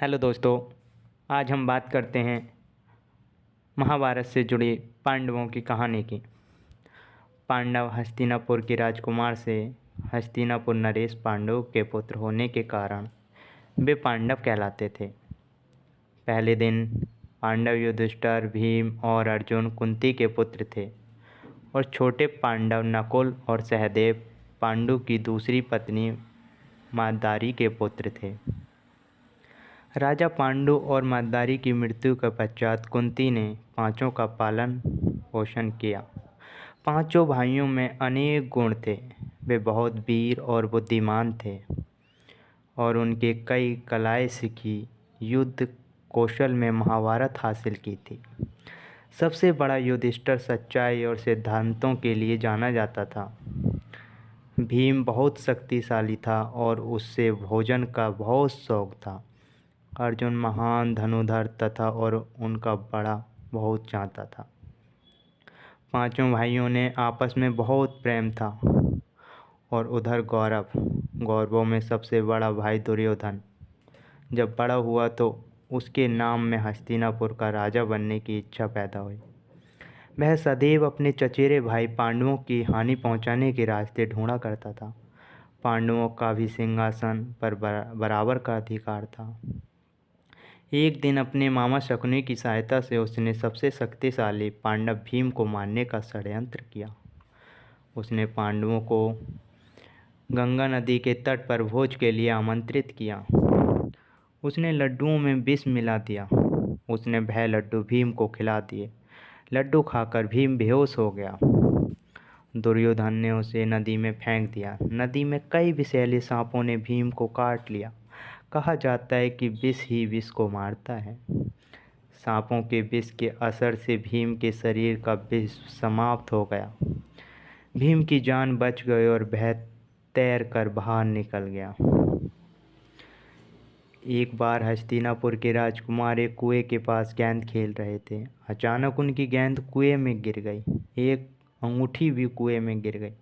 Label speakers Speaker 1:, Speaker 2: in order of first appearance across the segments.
Speaker 1: Hello दोस्तों, आज हम बात करते हैं महाभारत से जुड़ी पांडवों की कहानी की। पांडव हस्तिनापुर के राजकुमार से हस्तिनापुर नरेश पांडव के पुत्र होने के कारण वे पांडव कहलाते थे। पहले दिन पांडव युधिष्ठिर, भीम और अर्जुन कुंती के पुत्र थे और छोटे पांडव नकुल और सहदेव पांडु की दूसरी पत्नी माद्दारी के पुत्र थे। राजा पांडु और माद्दारी की मृत्यु के पश्चात कुंती ने पांचों का पालन पोषण किया। पांचों भाइयों में अनेक गुण थे। वे बहुत वीर और बुद्धिमान थे और उनके कई कलाएं सीखी, युद्ध कौशल में महारत हासिल की थी। सबसे बड़ा युधिष्ठिर सच्चाई और सिद्धांतों के लिए जाना जाता था। भीम बहुत शक्तिशाली था और उससे भोजन का बहुत शौक था। अर्जुन महान धनुर्धर तथा और उनका बड़ा बहुत चाहता था। पांचों भाइयों ने आपस में बहुत प्रेम था। और उधर गौरवों में सबसे बड़ा भाई दुर्योधन जब बड़ा हुआ तो उसके नाम में हस्तिनापुर का राजा बनने की इच्छा पैदा हुई। वह सदैव अपने चचेरे भाई पांडवों की हानि पहुंचाने के रास्ते ढूंढा करता था। पांडवों का भी सिंहासन पर बराबर का अधिकार था। एक दिन अपने मामा शकुनी की सहायता से उसने सबसे शक्तिशाली पांडव भीम को मारने का षड्यंत्र किया। उसने पांडवों को गंगा नदी के तट पर भोज के लिए आमंत्रित किया। उसने लड्डुओं में विष मिला दिया। उसने वह लड्डू भीम को खिला दिए। लड्डू खाकर भीम बेहोश हो गया। दुर्योधन ने उसे नदी में फेंक दिया। नदी में कई विषैले सांपों ने भीम को काट लिया। कहा जाता है कि विष ही विष को मारता है। सांपों के विष के असर से भीम के शरीर का विष समाप्त हो गया। भीम की जान बच गई और वह तैर कर बाहर निकल गया। एक बार हस्तिनापुर के राजकुमार एक कुएं के पास गेंद खेल रहे थे। अचानक उनकी गेंद कुएं में गिर गई। एक अंगूठी भी कुएं में गिर गई।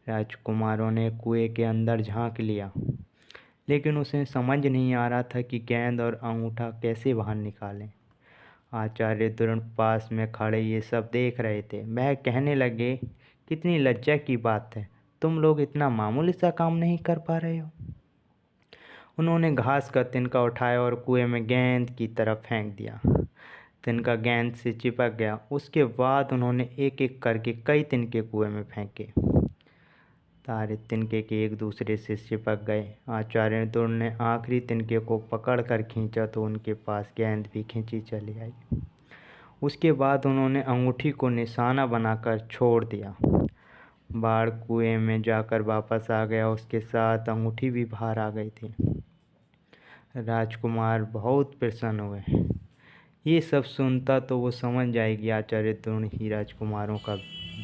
Speaker 1: राजकुमारों ने कुएं के अंदर झांक लिया, लेकिन उसे समझ नहीं आ रहा था कि गेंद और अंगूठा कैसे बाहर निकालें। आचार्य द्रोण पास में खड़े ये सब देख रहे थे। वह कहने लगे, कितनी लज्जा की बात है, तुम लोग इतना मामूली सा काम नहीं कर पा रहे हो। उन्होंने घास का तिनका उठाया और कुएं में गेंद की तरफ फेंक दिया। तिनका गेंद से चिपक गया। उसके बाद उन्होंने एक एक करके कई तिनके कुएं में फेंके। सारे तिनके के एक दूसरे से चिपक गए। आचार्य द्रोण ने आखिरी तिनके को पकड़ कर खींचा तो उनके पास गेंद भी खींची चली आई। उसके बाद उन्होंने अंगूठी को निशाना बनाकर छोड़ दिया। बाढ़ कुएं में जाकर वापस आ गया। उसके साथ अंगूठी भी बाहर आ गई थी। राजकुमार बहुत प्रसन्न हुए। ये सब सुनता तो वो समझ जाएगी आचार्य द्रोण ही राजकुमारों का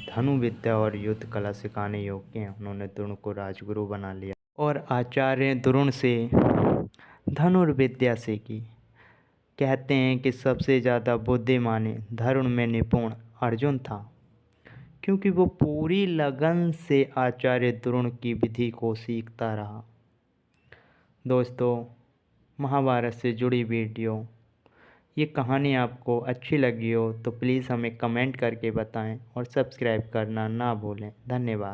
Speaker 1: धनु विद्या और युद्ध कला सिखाने योग्य हैं। उन्होंने द्रोण को राजगुरु बना लिया और आचार्य द्रोण से धनुर्विद्या सीखी। कहते हैं कि सबसे ज़्यादा बुद्धिमानी धनुर् में निपुण अर्जुन था, क्योंकि वो पूरी लगन से आचार्य द्रोण की विधि को सीखता रहा। दोस्तों, महाभारत से जुड़ी वीडियो ये कहानी आपको अच्छी लगी हो तो प्लीज़ हमें कमेंट करके बताएं और सब्सक्राइब करना ना भूलें। धन्यवाद।